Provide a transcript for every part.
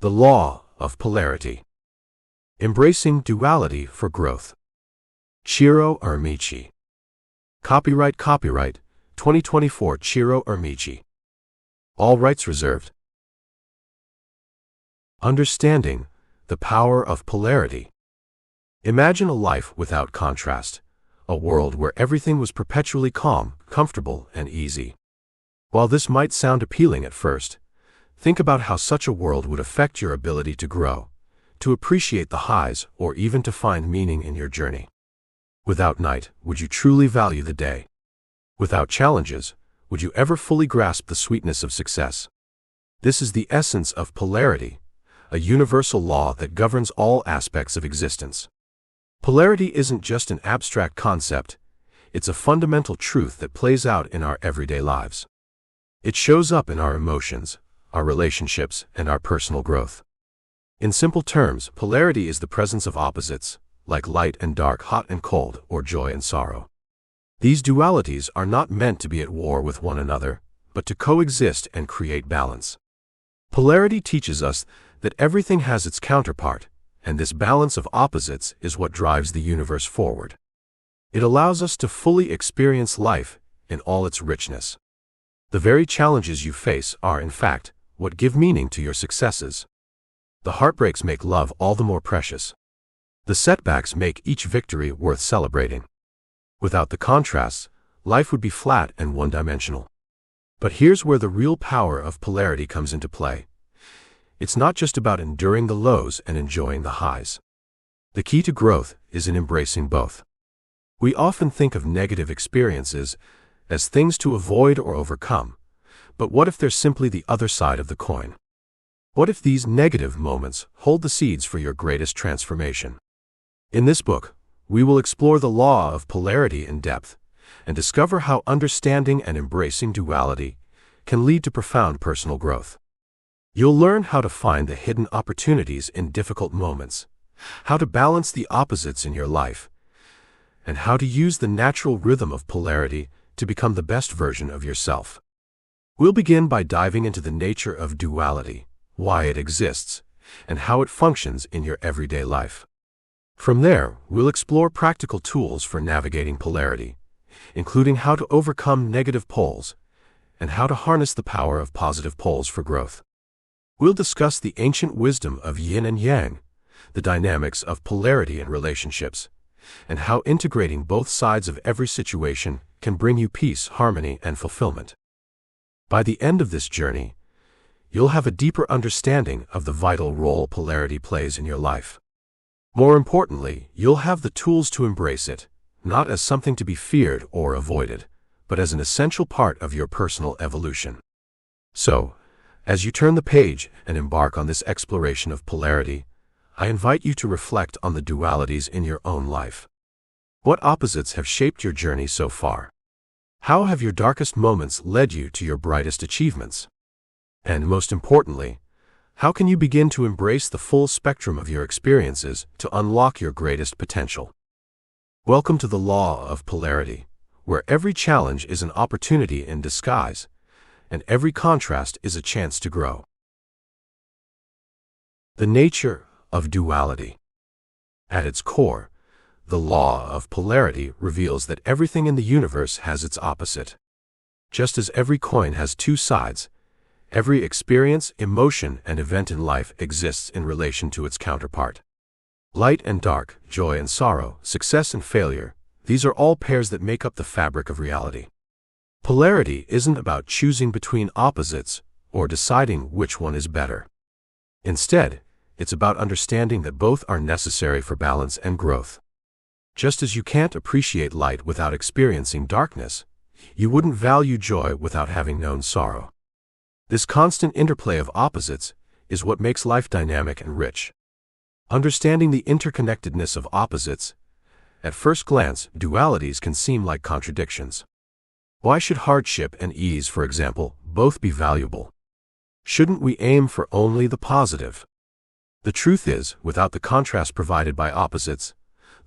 The Law of Polarity. Embracing Duality for Growth. Ciro Irmici. Copyright 2024 Ciro Irmici. All rights reserved. Understanding the power of polarity. Imagine a life without contrast, a world where everything was perpetually calm, comfortable, and easy. While this might sound appealing at first, think about how such a world would affect your ability to grow, to appreciate the highs, or even to find meaning in your journey. Without night, would you truly value the day? Without challenges, would you ever fully grasp the sweetness of success? This is the essence of polarity, a universal law that governs all aspects of existence. Polarity isn't just an abstract concept, it's a fundamental truth that plays out in our everyday lives. It shows up in our emotions, our relationships, and our personal growth. In simple terms, polarity is the presence of opposites, like light and dark, hot and cold, or joy and sorrow. These dualities are not meant to be at war with one another, but to coexist and create balance. Polarity teaches us that everything has its counterpart, and this balance of opposites is what drives the universe forward. It allows us to fully experience life in all its richness. The very challenges you face are, in fact, what give meaning to your successes. The heartbreaks make love all the more precious. The setbacks make each victory worth celebrating. Without the contrasts, life would be flat and one-dimensional. But here's where the real power of polarity comes into play. It's not just about enduring the lows and enjoying the highs. The key to growth is in embracing both. We often think of negative experiences as things to avoid or overcome. But what if there's simply the other side of the coin? What if these negative moments hold the seeds for your greatest transformation? In this book, we will explore the law of polarity in depth and discover how understanding and embracing duality can lead to profound personal growth. You'll learn how to find the hidden opportunities in difficult moments, how to balance the opposites in your life, and how to use the natural rhythm of polarity to become the best version of yourself. We'll begin by diving into the nature of duality, why it exists, and how it functions in your everyday life. From there, we'll explore practical tools for navigating polarity, including how to overcome negative poles and how to harness the power of positive poles for growth. We'll discuss the ancient wisdom of yin and yang, the dynamics of polarity in relationships, and how integrating both sides of every situation can bring you peace, harmony, and fulfillment. By the end of this journey, you'll have a deeper understanding of the vital role polarity plays in your life. More importantly, you'll have the tools to embrace it, not as something to be feared or avoided, but as an essential part of your personal evolution. So, as you turn the page and embark on this exploration of polarity, I invite you to reflect on the dualities in your own life. What opposites have shaped your journey so far? How have your darkest moments led you to your brightest achievements? And most importantly, how can you begin to embrace the full spectrum of your experiences to unlock your greatest potential? Welcome to the Law of Polarity, where every challenge is an opportunity in disguise, and every contrast is a chance to grow. The nature of duality. At its core, the law of polarity reveals that everything in the universe has its opposite. Just as every coin has two sides, every experience, emotion, and event in life exists in relation to its counterpart. Light and dark, joy and sorrow, success and failure, these are all pairs that make up the fabric of reality. Polarity isn't about choosing between opposites or deciding which one is better. Instead, it's about understanding that both are necessary for balance and growth. Just as you can't appreciate light without experiencing darkness, you wouldn't value joy without having known sorrow. This constant interplay of opposites is what makes life dynamic and rich. Understanding the interconnectedness of opposites, at first glance, dualities can seem like contradictions. Why should hardship and ease, for example, both be valuable? Shouldn't we aim for only the positive? The truth is, without the contrast provided by opposites,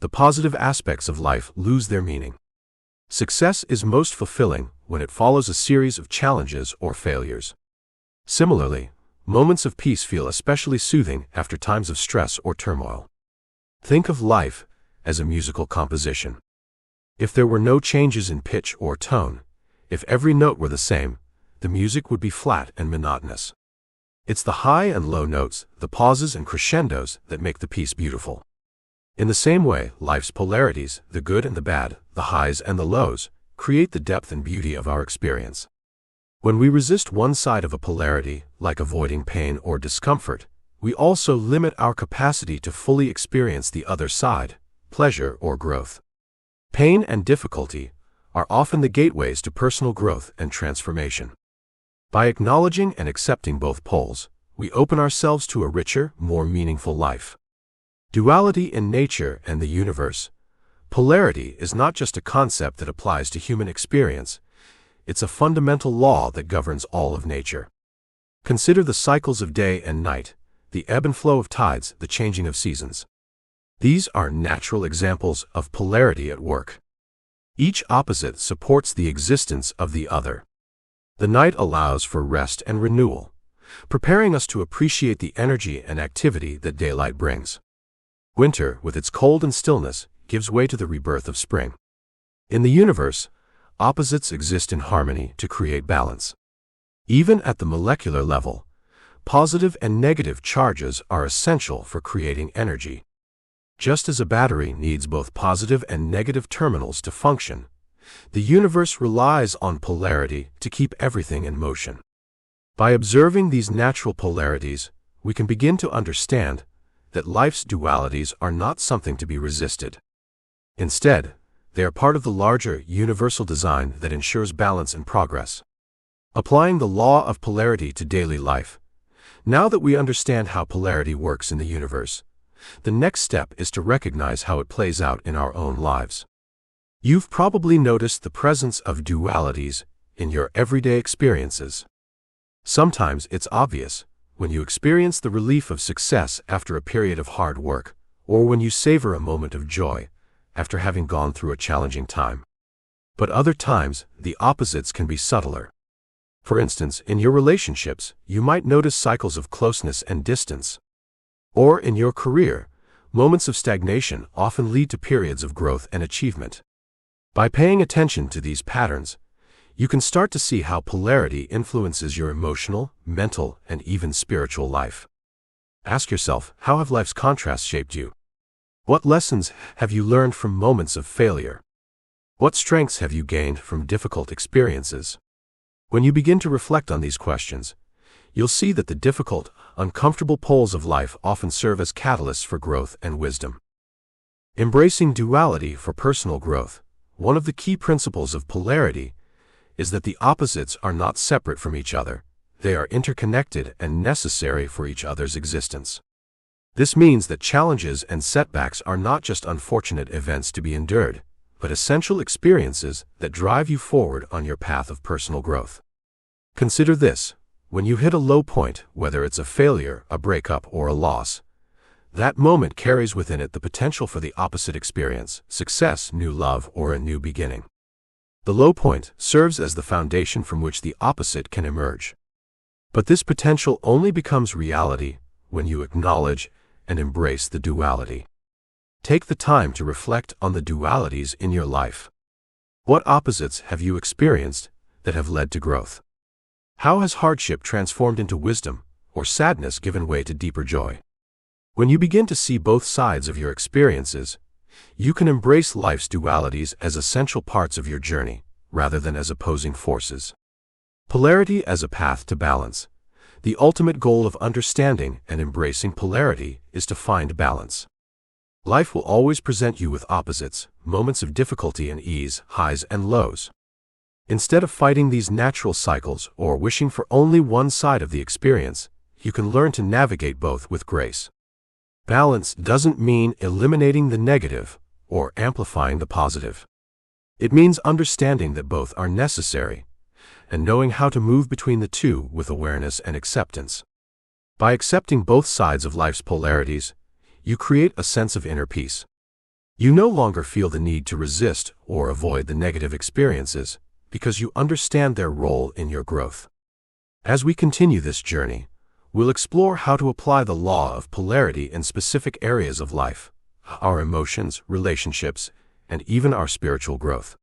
the positive aspects of life lose their meaning. Success is most fulfilling when it follows a series of challenges or failures. Similarly, moments of peace feel especially soothing after times of stress or turmoil. Think of life as a musical composition. If there were no changes in pitch or tone, if every note were the same, the music would be flat and monotonous. It's the high and low notes, the pauses and crescendos that make the piece beautiful. In the same way, life's polarities, the good and the bad, the highs and the lows, create the depth and beauty of our experience. When we resist one side of a polarity, like avoiding pain or discomfort, we also limit our capacity to fully experience the other side, pleasure or growth. Pain and difficulty are often the gateways to personal growth and transformation. By acknowledging and accepting both poles, we open ourselves to a richer, more meaningful life. Duality in nature and the universe. Polarity is not just a concept that applies to human experience, it's a fundamental law that governs all of nature. Consider the cycles of day and night, the ebb and flow of tides, the changing of seasons. These are natural examples of polarity at work. Each opposite supports the existence of the other. The night allows for rest and renewal, preparing us to appreciate the energy and activity that daylight brings. Winter, with its cold and stillness, gives way to the rebirth of spring. In the universe, opposites exist in harmony to create balance. Even at the molecular level, positive and negative charges are essential for creating energy. Just as a battery needs both positive and negative terminals to function, the universe relies on polarity to keep everything in motion. By observing these natural polarities, we can begin to understand that life's dualities are not something to be resisted. Instead, they are part of the larger, universal design that ensures balance and progress. Applying the law of polarity to daily life. Now that we understand how polarity works in the universe, the next step is to recognize how it plays out in our own lives. You've probably noticed the presence of dualities in your everyday experiences. Sometimes it's obvious when you experience the relief of success after a period of hard work, or when you savor a moment of joy after having gone through a challenging time. But other times, the opposites can be subtler. For instance, in your relationships, you might notice cycles of closeness and distance. Or in your career, moments of stagnation often lead to periods of growth and achievement. By paying attention to these patterns, you can start to see how polarity influences your emotional, mental, and even spiritual life. Ask yourself, how have life's contrasts shaped you? What lessons have you learned from moments of failure? What strengths have you gained from difficult experiences? When you begin to reflect on these questions, you'll see that the difficult, uncomfortable poles of life often serve as catalysts for growth and wisdom. Embracing duality for personal growth. One of the key principles of polarity is that the opposites are not separate from each other. They are interconnected and necessary for each other's existence. This means that challenges and setbacks are not just unfortunate events to be endured, but essential experiences that drive you forward on your path of personal growth. Consider this. When you hit a low point, whether it's a failure, a breakup, or a loss, that moment carries within it the potential for the opposite experience, success, new love, or a new beginning. The low point serves as the foundation from which the opposite can emerge. But this potential only becomes reality when you acknowledge and embrace the duality. Take the time to reflect on the dualities in your life. What opposites have you experienced that have led to growth? How has hardship transformed into wisdom, or sadness given way to deeper joy? When you begin to see both sides of your experiences, you can embrace life's dualities as essential parts of your journey, rather than as opposing forces. Polarity as a path to balance. The ultimate goal of understanding and embracing polarity is to find balance. Life will always present you with opposites, moments of difficulty and ease, highs and lows. Instead of fighting these natural cycles or wishing for only one side of the experience, you can learn to navigate both with grace. Balance doesn't mean eliminating the negative or amplifying the positive. It means understanding that both are necessary and knowing how to move between the two with awareness and acceptance. By accepting both sides of life's polarities, you create a sense of inner peace. You no longer feel the need to resist or avoid the negative experiences because you understand their role in your growth. As we continue this journey, we'll explore how to apply the law of polarity in specific areas of life, our emotions, relationships, and even our spiritual growth.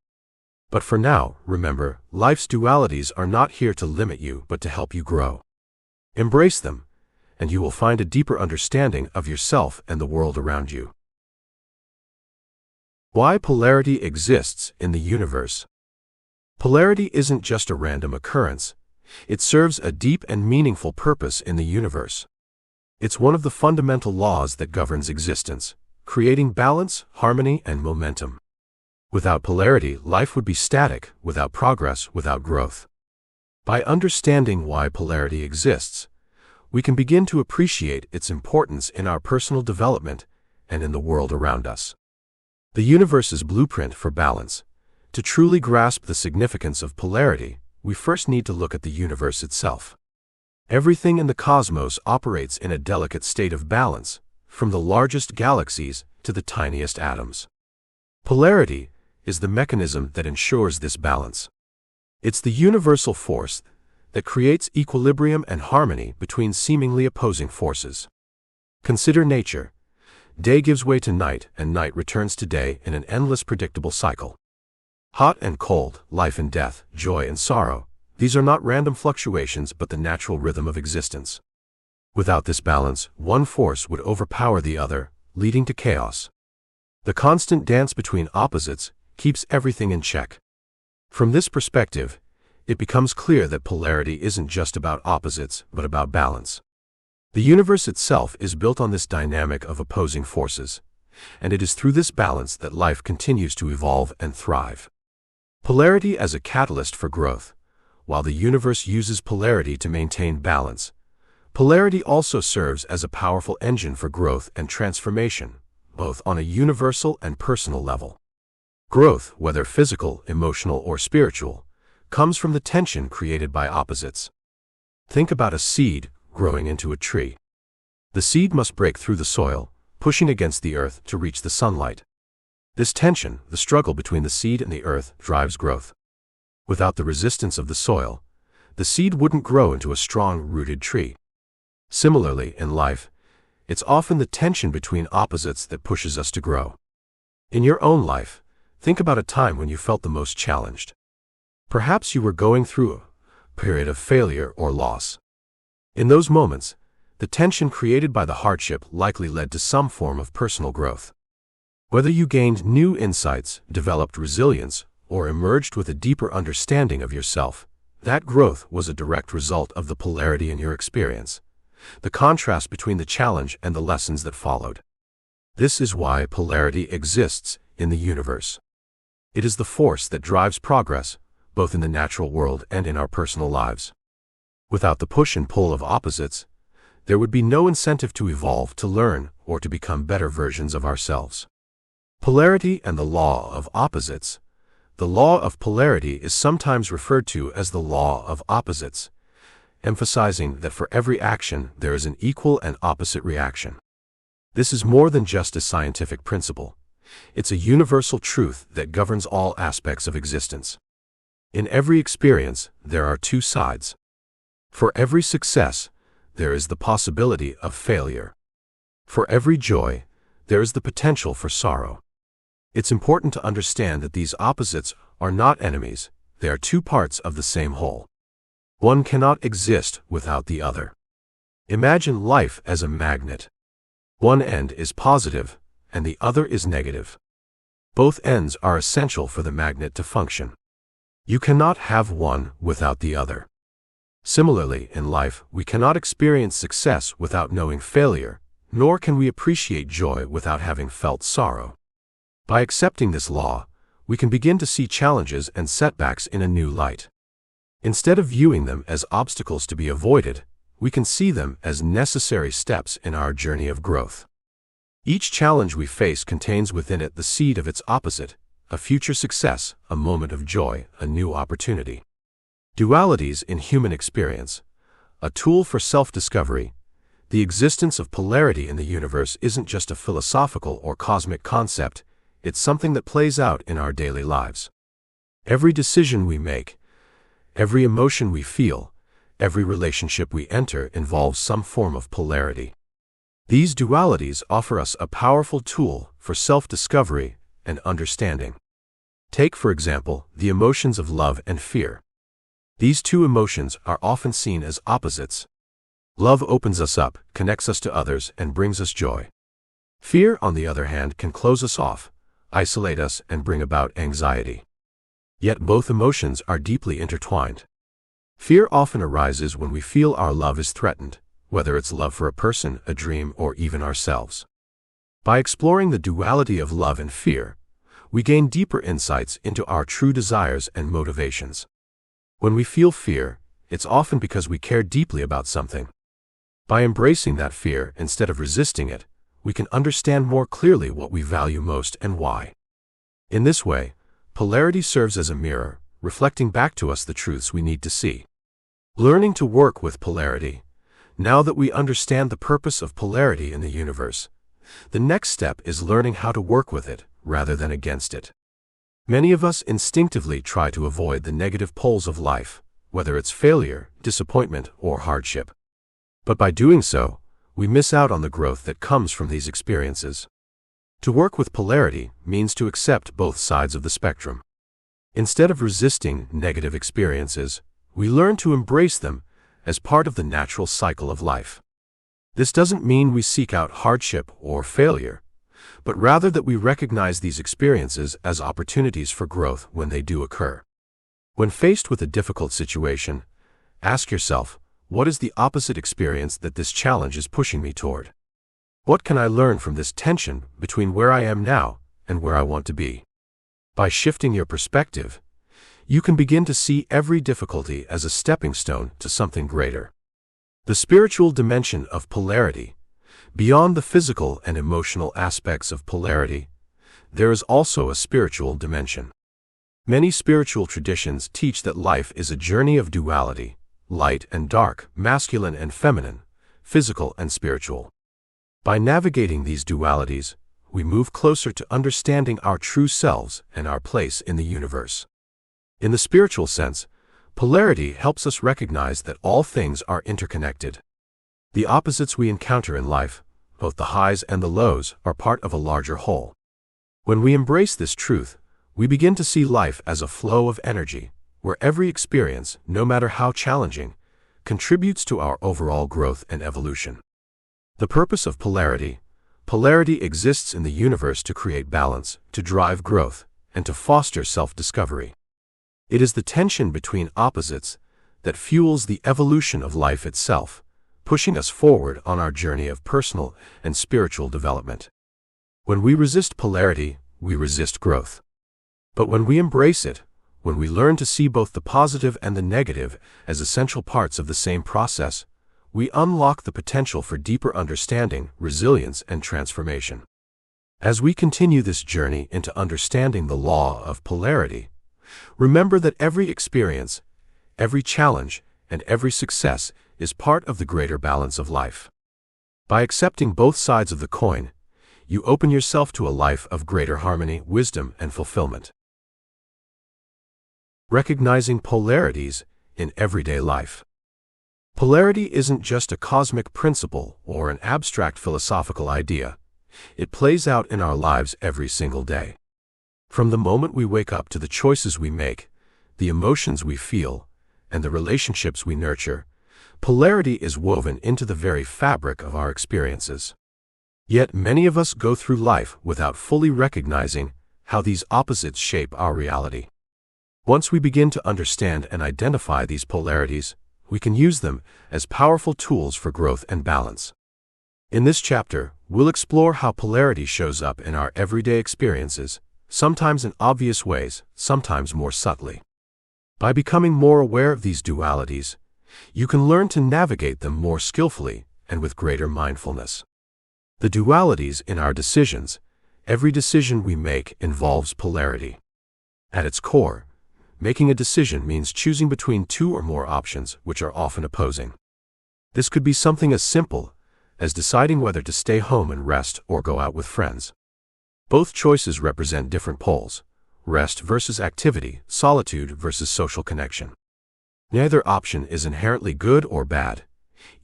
But for now, remember, life's dualities are not here to limit you but to help you grow. Embrace them, and you will find a deeper understanding of yourself and the world around you. Why polarity exists in the universe. Polarity isn't just a random occurrence. It serves a deep and meaningful purpose in the universe. It's one of the fundamental laws that governs existence, creating balance, harmony, and momentum. Without polarity, life would be static, without progress, without growth. By understanding why polarity exists, we can begin to appreciate its importance in our personal development and in the world around us. The universe's blueprint for balance. To truly grasp the significance of polarity, we first need to look at the universe itself. Everything in the cosmos operates in a delicate state of balance, from the largest galaxies to the tiniest atoms. Polarity is the mechanism that ensures this balance. It's the universal force that creates equilibrium and harmony between seemingly opposing forces. Consider nature. Day gives way to night, and night returns to day in an endless predictable cycle. Hot and cold, life and death, joy and sorrow, these are not random fluctuations but the natural rhythm of existence. Without this balance, one force would overpower the other, leading to chaos. The constant dance between opposites keeps everything in check. From this perspective, it becomes clear that polarity isn't just about opposites, but about balance. The universe itself is built on this dynamic of opposing forces, and it is through this balance that life continues to evolve and thrive. Polarity as a catalyst for growth. While the universe uses polarity to maintain balance, polarity also serves as a powerful engine for growth and transformation, both on a universal and personal level. Growth, whether physical, emotional, or spiritual, comes from the tension created by opposites. Think about a seed growing into a tree. The seed must break through the soil, pushing against the earth to reach the sunlight. This tension, the struggle between the seed and the earth, drives growth. Without the resistance of the soil, the seed wouldn't grow into a strong-rooted tree. Similarly, in life, it's often the tension between opposites that pushes us to grow. In your own life, think about a time when you felt the most challenged. Perhaps you were going through a period of failure or loss. In those moments, the tension created by the hardship likely led to some form of personal growth. Whether you gained new insights, developed resilience, or emerged with a deeper understanding of yourself, that growth was a direct result of the polarity in your experience, the contrast between the challenge and the lessons that followed. This is why polarity exists in the universe. It is the force that drives progress, both in the natural world and in our personal lives. Without the push and pull of opposites, there would be no incentive to evolve, to learn, or to become better versions of ourselves. Polarity and the law of opposites. The law of polarity is sometimes referred to as the law of opposites, emphasizing that for every action there is an equal and opposite reaction. This is more than just a scientific principle. It's a universal truth that governs all aspects of existence. In every experience, there are two sides. For every success, there is the possibility of failure. For every joy, there is the potential for sorrow. It's important to understand that these opposites are not enemies, they are two parts of the same whole. One cannot exist without the other. Imagine life as a magnet. One end is positive, and the other is negative. Both ends are essential for the magnet to function. You cannot have one without the other. Similarly, in life, we cannot experience success without knowing failure, nor can we appreciate joy without having felt sorrow. By accepting this law, we can begin to see challenges and setbacks in a new light. Instead of viewing them as obstacles to be avoided, we can see them as necessary steps in our journey of growth. Each challenge we face contains within it the seed of its opposite, a future success, a moment of joy, a new opportunity. Dualities in human experience. A tool for self-discovery. The existence of polarity in the universe isn't just a philosophical or cosmic concept, it's something that plays out in our daily lives. Every decision we make, every emotion we feel, Every relationship we enter involves some form of polarity. These dualities offer us a powerful tool for self-discovery and understanding. Take, for example, the emotions of love and fear. These two emotions are often seen as opposites. Love opens us up, connects us to others, and brings us joy. Fear, on the other hand, can close us off, isolate us, and bring about anxiety. Yet both emotions are deeply intertwined. Fear often arises when we feel our love is threatened, whether it's love for a person, a dream, or even ourselves. By exploring the duality of love and fear, we gain deeper insights into our true desires and motivations. When we feel fear, it's often because we care deeply about something. By embracing that fear instead of resisting it, we can understand more clearly what we value most and why. In this way, polarity serves as a mirror, reflecting back to us the truths we need to see. Learning to work with polarity. Now that we understand the purpose of polarity in the universe, the next step is learning how to work with it rather than against it. Many of us instinctively try to avoid the negative poles of life, whether it's failure, disappointment, or hardship. But by doing so, we miss out on the growth that comes from these experiences. To work with polarity means to accept both sides of the spectrum. Instead of resisting negative experiences, we learn to embrace them as part of the natural cycle of life. This doesn't mean we seek out hardship or failure, but rather that we recognize these experiences as opportunities for growth when they do occur. When faced with a difficult situation, ask yourself, what is the opposite experience that this challenge is pushing me toward? What can I learn from this tension between where I am now and where I want to be? By shifting your perspective, you can begin to see every difficulty as a stepping stone to something greater. The spiritual dimension of polarity. Beyond the physical and emotional aspects of polarity, there is also a spiritual dimension. Many spiritual traditions teach that life is a journey of duality, light and dark, masculine and feminine, physical and spiritual. By navigating these dualities, we move closer to understanding our true selves and our place in the universe. In the spiritual sense, polarity helps us recognize that all things are interconnected. The opposites we encounter in life, both the highs and the lows, are part of a larger whole. When we embrace this truth, we begin to see life as a flow of energy, where every experience, no matter how challenging, contributes to our overall growth and evolution. The purpose of polarity. Polarity exists in the universe to create balance, to drive growth, and to foster self-discovery. It is the tension between opposites that fuels the evolution of life itself, pushing us forward on our journey of personal and spiritual development. When we resist polarity, we resist growth. But when we embrace it, when we learn to see both the positive and the negative as essential parts of the same process, we unlock the potential for deeper understanding, resilience, and transformation. As we continue this journey into understanding the law of polarity, remember that every experience, every challenge, and every success is part of the greater balance of life. By accepting both sides of the coin, you open yourself to a life of greater harmony, wisdom, and fulfillment. Recognizing polarities in everyday life. Polarity isn't just a cosmic principle or an abstract philosophical idea. It plays out in our lives every single day. From the moment we wake up to the choices we make, the emotions we feel, and the relationships we nurture, polarity is woven into the very fabric of our experiences. Yet many of us go through life without fully recognizing how these opposites shape our reality. Once we begin to understand and identify these polarities, we can use them as powerful tools for growth and balance. In this chapter, we'll explore how polarity shows up in our everyday experiences, sometimes in obvious ways, sometimes more subtly. By becoming more aware of these dualities, you can learn to navigate them more skillfully and with greater mindfulness. The dualities in our decisions. Every decision we make involves polarity. At its core, making a decision means choosing between two or more options which are often opposing. This could be something as simple as deciding whether to stay home and rest or go out with friends. Both choices represent different poles: rest versus activity, solitude versus social connection. Neither option is inherently good or bad.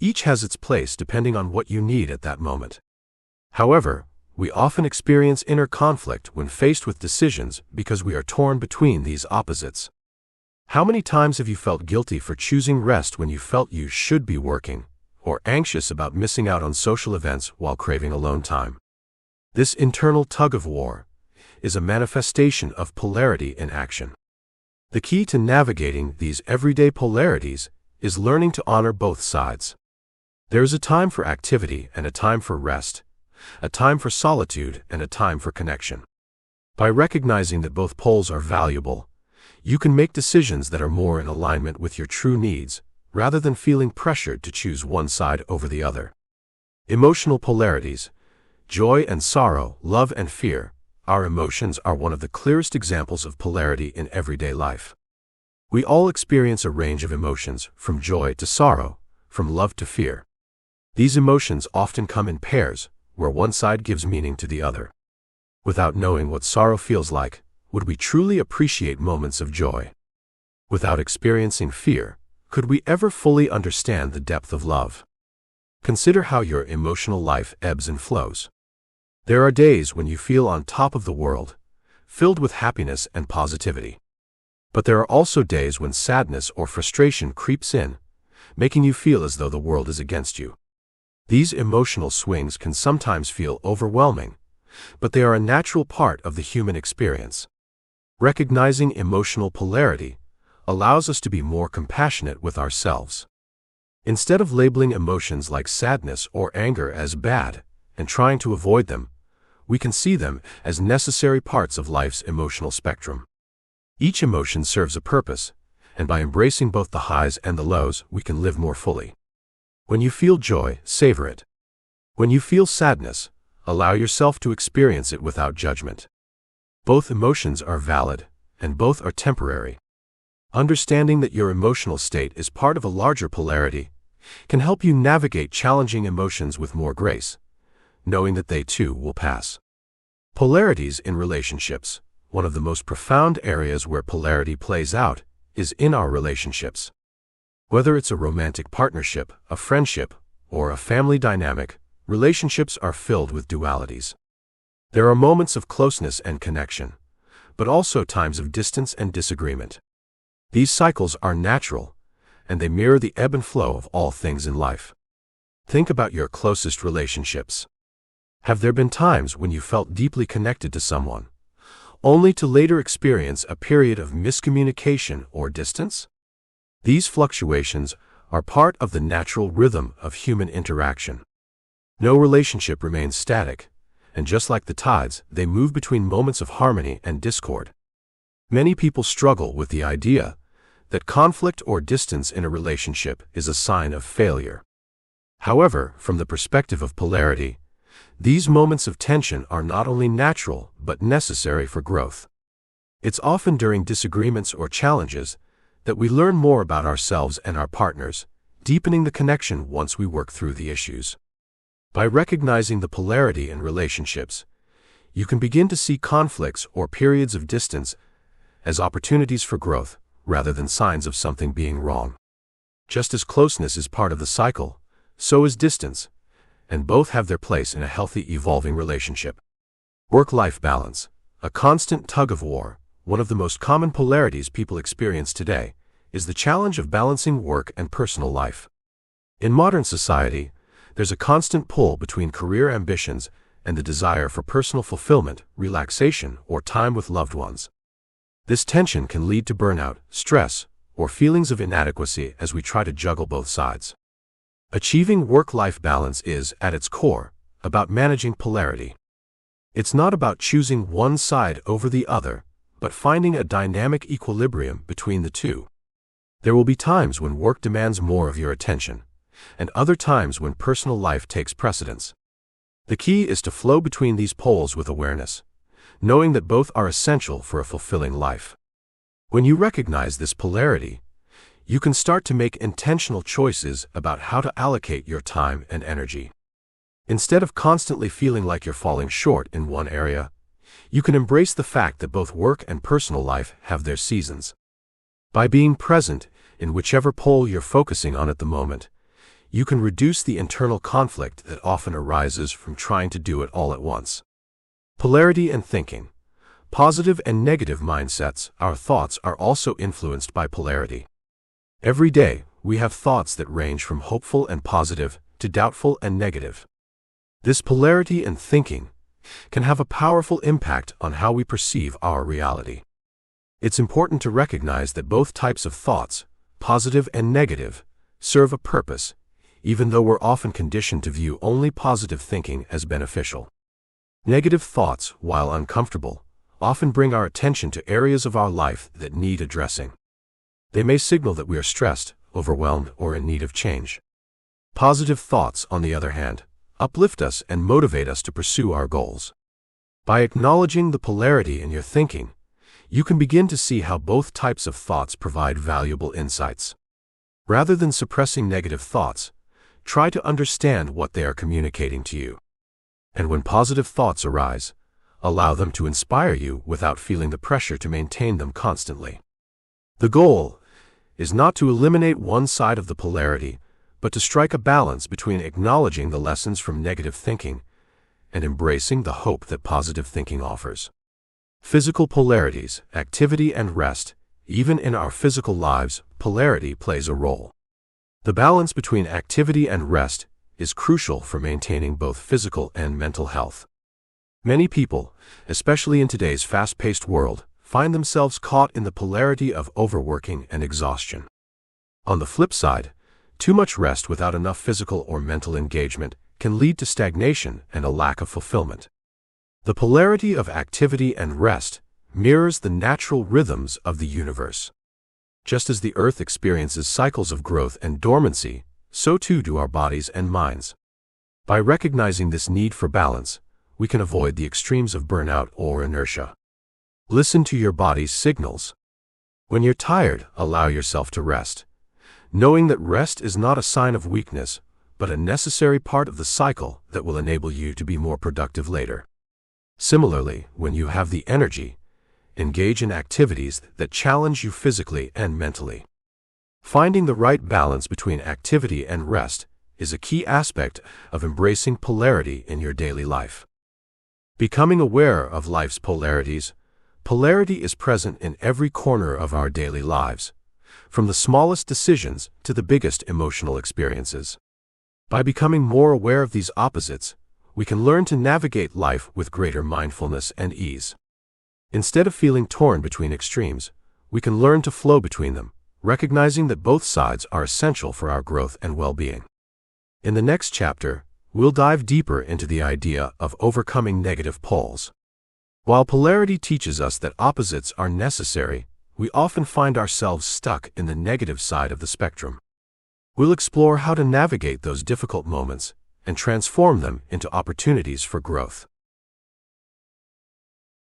Each has its place depending on what you need at that moment. However, we often experience inner conflict when faced with decisions because we are torn between these opposites. How many times have you felt guilty for choosing rest when you felt you should be working, or anxious about missing out on social events while craving alone time? This internal tug-of-war is a manifestation of polarity in action. The key to navigating these everyday polarities is learning to honor both sides. There is a time for activity and a time for rest, a time for solitude and a time for connection. By recognizing that both poles are valuable, you can make decisions that are more in alignment with your true needs, rather than feeling pressured to choose one side over the other. Emotional polarities, joy and sorrow, love and fear, our emotions are one of the clearest examples of polarity in everyday life. We all experience a range of emotions, from joy to sorrow, from love to fear. These emotions often come in pairs, where one side gives meaning to the other. Without knowing what sorrow feels like, would we truly appreciate moments of joy? Without experiencing fear, could we ever fully understand the depth of love? Consider how your emotional life ebbs and flows. There are days when you feel on top of the world, filled with happiness and positivity. But there are also days when sadness or frustration creeps in, making you feel as though the world is against you. These emotional swings can sometimes feel overwhelming, but they are a natural part of the human experience. Recognizing emotional polarity allows us to be more compassionate with ourselves. Instead of labeling emotions like sadness or anger as bad and trying to avoid them, we can see them as necessary parts of life's emotional spectrum. Each emotion serves a purpose, and by embracing both the highs and the lows, we can live more fully. When you feel joy, savor it. When you feel sadness, allow yourself to experience it without judgment. Both emotions are valid, and both are temporary. Understanding that your emotional state is part of a larger polarity can help you navigate challenging emotions with more grace, knowing that they too will pass. Polarities in relationships. One of the most profound areas where polarity plays out is in our relationships. Whether it's a romantic partnership, a friendship, or a family dynamic, relationships are filled with dualities. There are moments of closeness and connection, but also times of distance and disagreement. These cycles are natural, and they mirror the ebb and flow of all things in life. Think about your closest relationships. Have there been times when you felt deeply connected to someone, only to later experience a period of miscommunication or distance? These fluctuations are part of the natural rhythm of human interaction. No relationship remains static, and just like the tides, they move between moments of harmony and discord. Many people struggle with the idea that conflict or distance in a relationship is a sign of failure. However, from the perspective of polarity, these moments of tension are not only natural but necessary for growth. It's often during disagreements or challenges that we learn more about ourselves and our partners, deepening the connection once we work through the issues. By recognizing the polarity in relationships, you can begin to see conflicts or periods of distance as opportunities for growth rather than signs of something being wrong. Just as closeness is part of the cycle, so is distance, and both have their place in a healthy, evolving relationship. Work-life balance, a constant tug-of-war. One of the most common polarities people experience today is the challenge of balancing work and personal life. In modern society, there's a constant pull between career ambitions and the desire for personal fulfillment, relaxation, or time with loved ones. This tension can lead to burnout, stress, or feelings of inadequacy as we try to juggle both sides. Achieving work-life balance is, at its core, about managing polarity. It's not about choosing one side over the other, but finding a dynamic equilibrium between the two. There will be times when work demands more of your attention, and other times when personal life takes precedence. The key is to flow between these poles with awareness, knowing that both are essential for a fulfilling life. When you recognize this polarity, you can start to make intentional choices about how to allocate your time and energy. Instead of constantly feeling like you're falling short in one area, you can embrace the fact that both work and personal life have their seasons. By being present in whichever pole you're focusing on at the moment, you can reduce the internal conflict that often arises from trying to do it all at once. Polarity and thinking. Positive and negative mindsets, our thoughts are also influenced by polarity. Every day, we have thoughts that range from hopeful and positive to doubtful and negative. This polarity in thinking can have a powerful impact on how we perceive our reality. It's important to recognize that both types of thoughts, positive and negative, serve a purpose, even though we're often conditioned to view only positive thinking as beneficial. Negative thoughts, while uncomfortable, often bring our attention to areas of our life that need addressing. They may signal that we are stressed, overwhelmed, or in need of change. Positive thoughts, on the other hand, uplift us and motivate us to pursue our goals. By acknowledging the polarity in your thinking, you can begin to see how both types of thoughts provide valuable insights. Rather than suppressing negative thoughts, try to understand what they are communicating to you. And when positive thoughts arise, allow them to inspire you without feeling the pressure to maintain them constantly. The goal is not to eliminate one side of the polarity, but to strike a balance between acknowledging the lessons from negative thinking and embracing the hope that positive thinking offers. Physical polarities, activity and rest. Even in our physical lives, polarity plays a role. The balance between activity and rest is crucial for maintaining both physical and mental health. Many people, especially in today's fast-paced world, find themselves caught in the polarity of overworking and exhaustion. On the flip side, too much rest without enough physical or mental engagement can lead to stagnation and a lack of fulfillment. The polarity of activity and rest mirrors the natural rhythms of the universe. Just as the Earth experiences cycles of growth and dormancy, so too do our bodies and minds. By recognizing this need for balance, we can avoid the extremes of burnout or inertia. Listen to your body's signals. When you're tired, allow yourself to rest, knowing that rest is not a sign of weakness, but a necessary part of the cycle that will enable you to be more productive later. Similarly, when you have the energy, engage in activities that challenge you physically and mentally. Finding the right balance between activity and rest is a key aspect of embracing polarity in your daily life. Becoming aware of life's polarities. Polarity is present in every corner of our daily lives, from the smallest decisions to the biggest emotional experiences. By becoming more aware of these opposites, we can learn to navigate life with greater mindfulness and ease. Instead of feeling torn between extremes, we can learn to flow between them, recognizing that both sides are essential for our growth and well-being. In the next chapter, we'll dive deeper into the idea of overcoming negative poles. While polarity teaches us that opposites are necessary, we often find ourselves stuck in the negative side of the spectrum. We'll explore how to navigate those difficult moments and transform them into opportunities for growth.